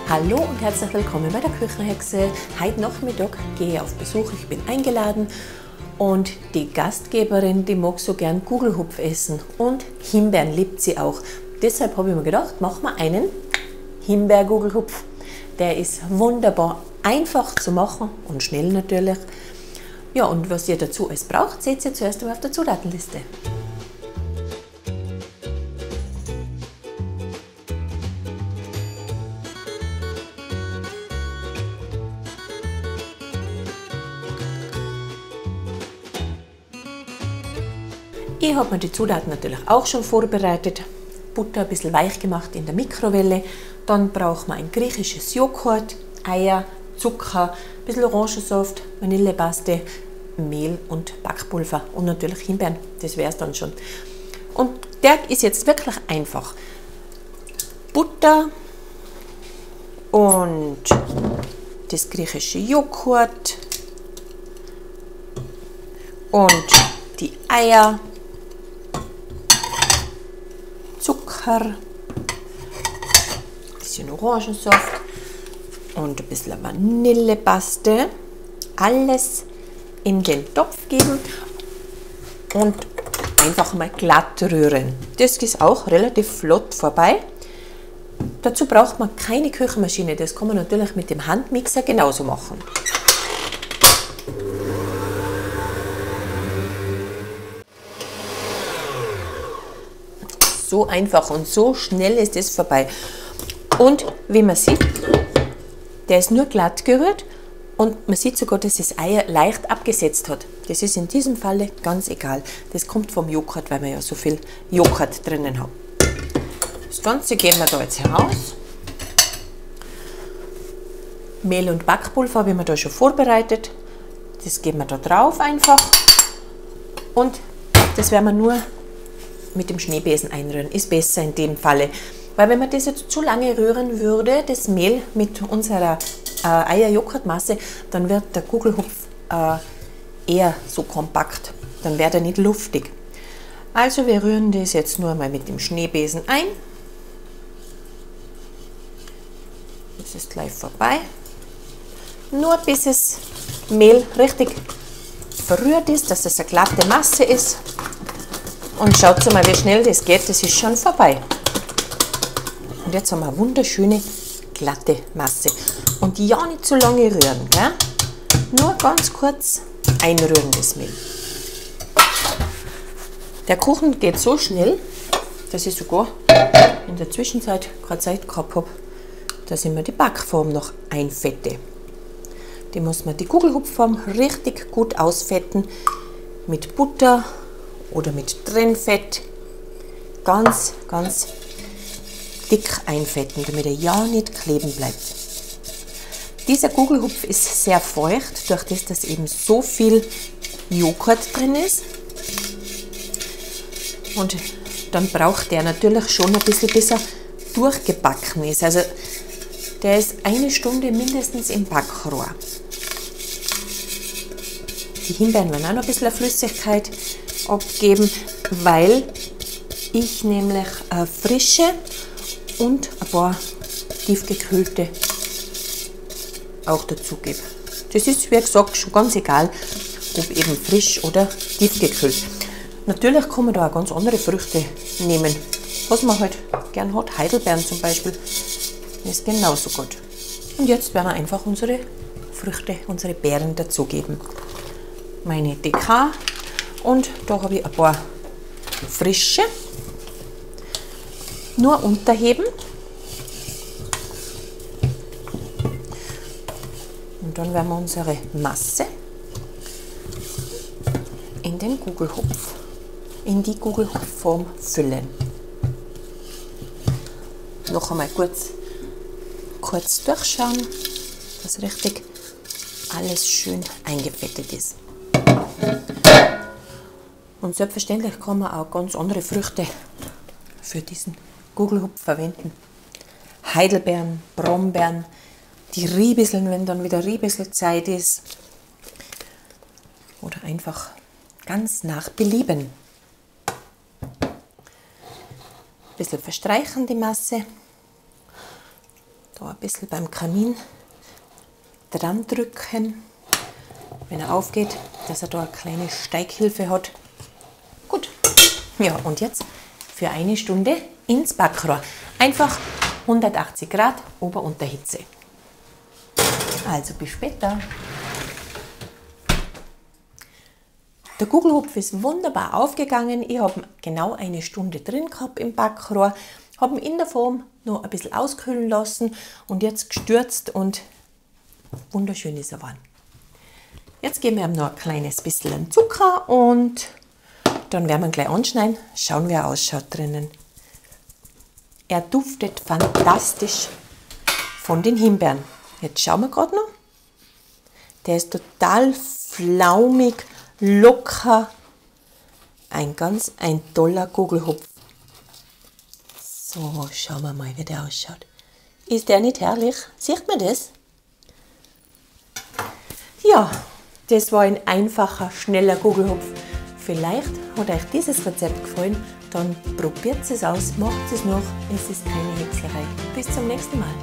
Hallo und herzlich willkommen bei der Küchenhexe. Heute Nachmittag gehe ich auf Besuch, ich bin eingeladen und die Gastgeberin, die mag so gern Gugelhupf essen und Himbeeren liebt sie auch. Deshalb habe ich mir gedacht, machen wir einen Himbeergugelhupf. Der ist wunderbar einfach zu machen und schnell natürlich. Ja, und was ihr dazu alles braucht, seht ihr zuerst einmal auf der Zutatenliste. Ich habe mir die Zutaten natürlich auch schon vorbereitet. Butter ein bisschen weich gemacht in der Mikrowelle. Dann braucht man ein griechisches Joghurt, Eier, Zucker, ein bisschen Orangensaft, Vanillepaste, Mehl und Backpulver und natürlich Himbeeren. Das wäre es dann schon. Und der ist jetzt wirklich einfach. Butter und das griechische Joghurt und die Eier, Zucker, ein bisschen Orangensaft und ein bisschen Vanillepaste. Alles in den Topf geben und einfach mal glatt rühren. Das ist auch relativ flott vorbei. Dazu braucht man keine Küchenmaschine. Das kann man natürlich mit dem Handmixer genauso machen. So einfach und so schnell ist es vorbei. Und wie man sieht, der ist nur glatt gerührt und man sieht sogar, dass das Ei leicht abgesetzt hat. Das ist in diesem Falle ganz egal. Das kommt vom Joghurt, weil wir ja so viel Joghurt drinnen haben. Das Ganze geben wir da jetzt heraus. Mehl und Backpulver habe ich mir da schon vorbereitet. Das geben wir da drauf einfach. Und das werden wir nur mit dem Schneebesen einrühren. Ist besser in dem Falle. Weil wenn man das jetzt zu lange rühren würde, das Mehl mit unserer Eier-Joghurtmasse, dann wird der Gugelhupf eher so kompakt. Dann wird er nicht luftig. Also wir rühren das jetzt nur mal mit dem Schneebesen ein. Das ist gleich vorbei. Nur bis das Mehl richtig verrührt ist, dass es eine glatte Masse ist. Und schaut mal, wie schnell das geht, das ist schon vorbei. Und jetzt haben wir eine wunderschöne, glatte Masse. Und ja, nicht zu lange rühren, gell? Nur ganz kurz einrühren das Mehl. Der Kuchen geht so schnell, dass ich sogar in der Zwischenzeit keine Zeit gehabt habe, dass ich mir die Backform noch einfette. Die muss man die Gugelhupfform richtig gut ausfetten mit Butter oder mit Trennfett. Ganz, ganz dick einfetten, damit er ja nicht kleben bleibt. Dieser Gugelhupf ist sehr feucht, durch das, dass eben so viel Joghurt drin ist. Und dann braucht der natürlich schon ein bisschen, bis er durchgebacken ist. Also der ist 1 Stunde mindestens im Backrohr. Die Himbeeren werden auch noch ein bisschen Flüssigkeit abgeben, weil ich nämlich frische und ein paar tiefgekühlte auch dazu gebe. Das ist, wie gesagt, schon ganz egal, ob eben frisch oder tiefgekühlt. Natürlich kann man da auch ganz andere Früchte nehmen, was man halt gern hat. Heidelbeeren zum Beispiel ist genauso gut. Und jetzt werden wir einfach unsere Früchte, unsere Beeren dazugeben. Meine DK und da habe ich ein paar frische. Nur unterheben. Und dann werden wir unsere Masse in den Gugelhupf, in die Gugelhupfform füllen. Noch einmal kurz durchschauen, dass richtig alles schön eingefettet ist. Und selbstverständlich kann man auch ganz andere Früchte für diesen Gugelhupf verwenden. Heidelbeeren, Brombeeren, die Ribiseln, wenn dann wieder Ribisselzeit ist. Oder einfach ganz nach Belieben. Ein bisschen verstreichen die Masse. Da ein bisschen beim Kamin dran drücken, wenn er aufgeht, dass er da eine kleine Steighilfe hat. Gut. Ja, und jetzt für 1 Stunde ins Backrohr. Einfach 180 Grad Ober-Unterhitze. Also bis später. Der Gugelhupf ist wunderbar aufgegangen. Ich habe genau 1 Stunde drin gehabt im Backrohr. Habe ihn in der Form noch ein bisschen auskühlen lassen und jetzt gestürzt und wunderschön ist er geworden. Jetzt geben wir ihm noch ein kleines bisschen Zucker und dann werden wir ihn gleich anschneiden. Schauen, wie er ausschaut drinnen. Er duftet fantastisch von den Himbeeren. Jetzt schauen wir gerade noch. Der ist total flaumig, locker. Ein toller Gugelhupf. So, schauen wir mal, wie der ausschaut. Ist der nicht herrlich? Sieht man das? Ja, das war ein einfacher, schneller Gugelhupf. Vielleicht hat euch dieses Rezept gefallen, dann probiert es aus, macht es noch. Es ist keine Hexerei. Bis zum nächsten Mal.